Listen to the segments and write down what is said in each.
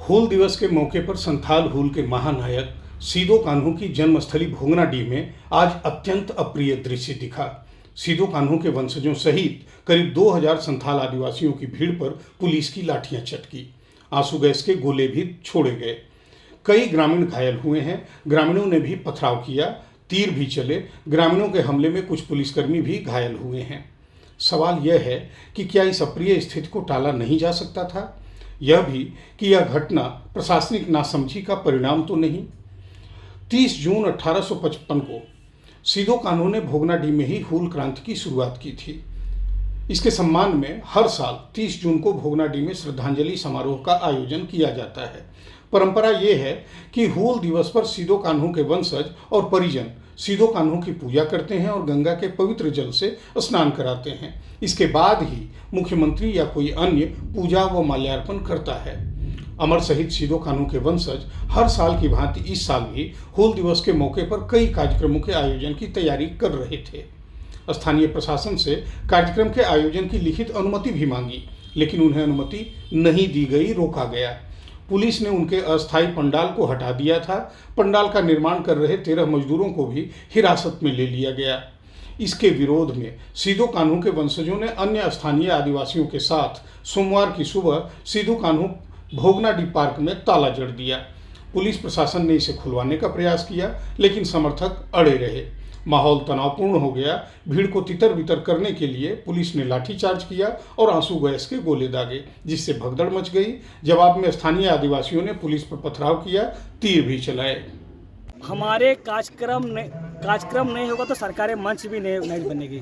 हूल दिवस के मौके पर संथाल हूल के महानायक सिदो कान्हू की जन्मस्थली भोगनाडीह में आज अत्यंत अप्रिय दृश्य दिखा। सिदो कान्हू के वंशजों सहित करीब 2000 संथाल आदिवासियों की भीड़ पर पुलिस की लाठियां चटकी, आंसू गैस के गोले भी छोड़े गए। कई ग्रामीण घायल हुए हैं। ग्रामीणों ने भी पथराव किया, तीर भी चले। ग्रामीणों के हमले में कुछ पुलिसकर्मी भी घायल हुए हैं। सवाल यह है कि क्या इस अप्रिय स्थिति को टाला नहीं जा सकता था? यह भी कि यह घटना प्रशासनिक नासमझी का परिणाम तो नहीं। 30 जून 1855 को सिदो कान्हू ने भोगनाडीह में ही हूल क्रांति की शुरुआत की थी। इसके सम्मान में हर साल 30 जून को भोगनाडीह में श्रद्धांजलि समारोह का आयोजन किया जाता है। परंपरा ये है कि हूल दिवस पर सिदो कान्हू के वंशज और परिजन सिदो कान्हू की पूजा करते हैं और गंगा के पवित्र जल से स्नान कराते हैं। इसके बाद ही मुख्यमंत्री या कोई अन्य पूजा व माल्यार्पण करता है। अमर शहीद सिदो कान्हू के वंशज हर साल की भांति इस साल भी हूल दिवस के मौके पर कई कार्यक्रमों के आयोजन की तैयारी कर रहे थे। स्थानीय प्रशासन से कार्यक्रम के आयोजन की लिखित अनुमति भी मांगी, लेकिन उन्हें अनुमति नहीं दी गई, रोका गया। पुलिस ने उनके अस्थायी पंडाल को हटा दिया था। पंडाल का निर्माण कर रहे 13 मजदूरों को भी हिरासत में ले लिया गया। इसके विरोध में सिदो कान्हू के वंशजों ने अन्य स्थानीय आदिवासियों के साथ सोमवार की सुबह सिदो कान्हू भोगनाडीह पार्क में ताला जड़ दिया। पुलिस प्रशासन ने इसे खुलवाने का प्रयास किया, लेकिन समर्थक अड़े रहे। माहौल तनावपूर्ण हो गया। भीड़ को तितर बितर करने के लिए पुलिस ने लाठीचार्ज किया और आंसू गैस के गोले दागे, जिससे भगदड़ मच गई। जवाब में स्थानीय आदिवासियों ने पुलिस पर पथराव किया, तीर भी चलाए। हमारे कार्यक्रम नहीं होगा तो सरकारी मंच भी नहीं बनेगी।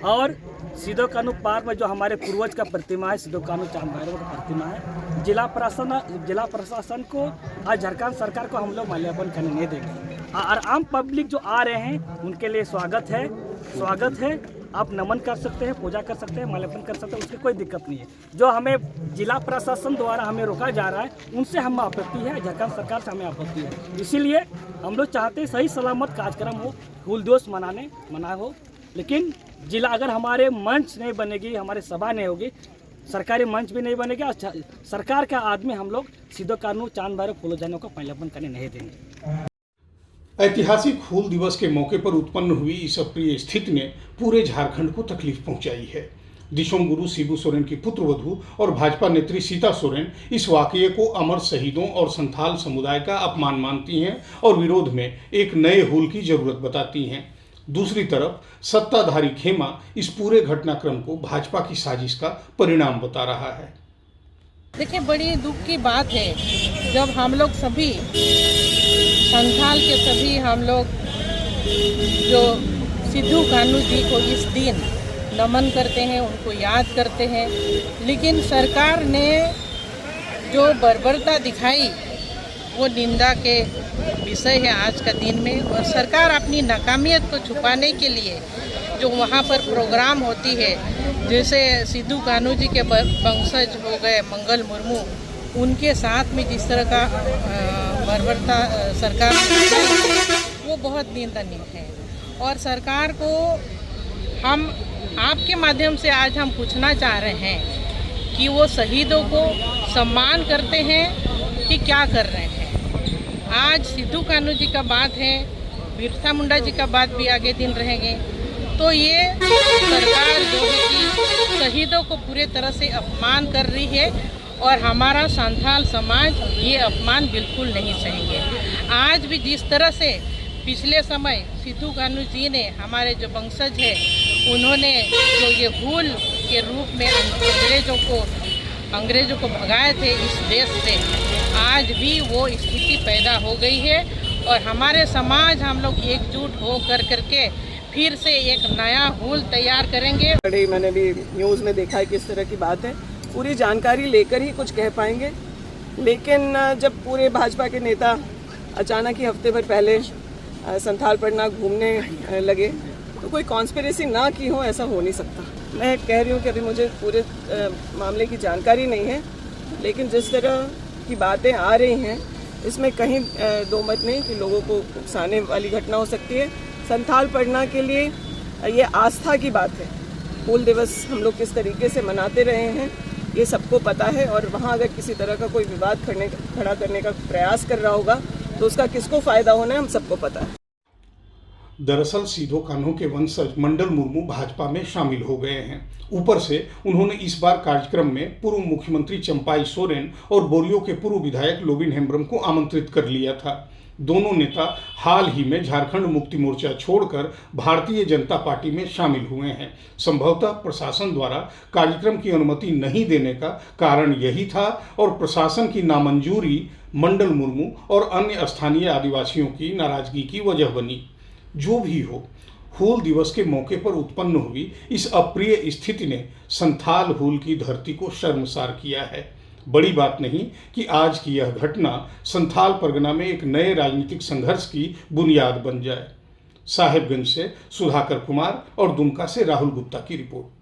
और सिदो कान्हू पार्क में जो हमारे पूर्वज का प्रतिमा है, सिदो कान्हू चांद भैरव का प्रतिमा है, जिला प्रशासन को आज झारखंड सरकार को हम लोग माल्यार्पण करने नहीं देंगे। और आम पब्लिक जो आ रहे हैं उनके लिए स्वागत है। आप नमन कर सकते हैं, पूजा कर सकते हैं, माल्यार्पण कर सकते हैं, उसकी कोई दिक्कत नहीं है। जो हमें जिला प्रशासन द्वारा हमें रोका जा रहा है, उनसे हमें आपत्ति है, झारखंड सरकार से हमें आपत्ति है। इसीलिए हम लोग चाहते हैं सही सलामत कार्यक्रम हो, हूल दिवस मना हो। लेकिन जिला अगर हमारे मंच नहीं बनेगी, हमारे सभा नहीं होगी, सरकारी मंच भी नहीं बनेगा, सरकार का आदमी हम लोग सिदो कान्हू चांद भैरव फूलो जाने को माल्यार्पण करने नहीं देंगे। ऐतिहासिक हूल दिवस के मौके पर उत्पन्न हुई इस अप्रिय स्थिति ने पूरे झारखंड को तकलीफ पहुंचाई है। दिशोम गुरु शिबू सोरेन की पुत्रवधू और भाजपा नेत्री सीता सोरेन इस वाकये को अमर शहीदों और संथाल समुदाय का अपमान मानती हैं और विरोध में एक नए हूल की जरूरत बताती हैं। दूसरी तरफ सत्ताधारी खेमा इस पूरे घटनाक्रम को भाजपा की साजिश का परिणाम बता रहा है। देखिए, बड़ी दुख की बात है जब हम लोग सभी संथाल के सभी हम लोग जो सिदो कान्हू जी को इस दिन नमन करते हैं, उनको याद करते हैं, लेकिन सरकार ने जो बर्बरता दिखाई वो निंदा के विषय है आज का दिन में। और सरकार अपनी नाकामियत को छुपाने के लिए जो वहाँ पर प्रोग्राम होती है, जैसे सिदो कान्हू जी के वंशज हो गए मंगल मुर्मू, उनके साथ में जिस तरह का बर्बरता सरकार ने वो बहुत निंदनीय है। और सरकार को हम आपके माध्यम से आज हम पूछना चाह रहे हैं कि वो शहीदों को सम्मान करते हैं कि क्या कर रहे हैं। आज सिदो कान्हू जी का बात है, बिरसा मुंडा जी का बात भी आगे दिन रहेंगे, तो ये सरकार जो है कि शहीदों को पूरे तरह से अपमान कर रही है और हमारा संथाल समाज ये अपमान बिल्कुल नहीं सहेंगे। आज भी जिस तरह से पिछले समय सिदो कान्हू जी ने हमारे जो वंशज है उन्होंने जो ये हूल के रूप में अंग्रेज़ों को भगाए थे इस देश से, आज भी वो स्थिति पैदा हो गई है। और हमारे समाज हम लोग एकजुट हो करके फिर से एक नया हूल तैयार करेंगे। मैंने भी न्यूज़ में देखा है किस तरह की बात है, पूरी जानकारी लेकर ही कुछ कह पाएंगे। लेकिन जब पूरे भाजपा के नेता अचानक ही हफ्ते भर पहले संथाल पड़ना घूमने लगे, तो कोई कॉन्स्पिरेसी ना की हो, ऐसा हो नहीं सकता। मैं कह रही हूँ कि अभी मुझे पूरे मामले की जानकारी नहीं है, लेकिन जिस तरह की बातें आ रही हैं इसमें कहीं दो मत नहीं कि लोगों को उकसाने वाली घटना हो सकती है। संथाल पड़ना के लिए ये आस्था की बात है। हूल दिवस हम लोग किस तरीके से मनाते रहे हैं, ये सबको पता है। और वहाँ अगर किसी तरह का कोई विवाद खड़ा करने का प्रयास कर रहा होगा तो उसका किसको फ़ायदा होना है हम सबको पता है। दरअसल सिधो कान्हू के वंशज मंडल मुर्मू भाजपा में शामिल हो गए हैं। ऊपर से उन्होंने इस बार कार्यक्रम में पूर्व मुख्यमंत्री चंपाई सोरेन और बोरियो के पूर्व विधायक लोबिन हेम्ब्रम को आमंत्रित कर लिया था। दोनों नेता हाल ही में झारखंड मुक्ति मोर्चा छोड़कर भारतीय जनता पार्टी में शामिल हुए हैं। संभवतः प्रशासन द्वारा कार्यक्रम की अनुमति नहीं देने का कारण यही था और प्रशासन की नामंजूरी मंडल मुर्मू और अन्य स्थानीय आदिवासियों की नाराजगी की वजह बनी। जो भी हो, हूल दिवस के मौके पर उत्पन्न हुई इस अप्रिय स्थिति ने संथाल हूल की धरती को शर्मसार किया है। बड़ी बात नहीं कि आज की यह घटना संथाल परगना में एक नए राजनीतिक संघर्ष की बुनियाद बन जाए। साहेबगंज से सुधाकर कुमार और दुमका से राहुल गुप्ता की रिपोर्ट।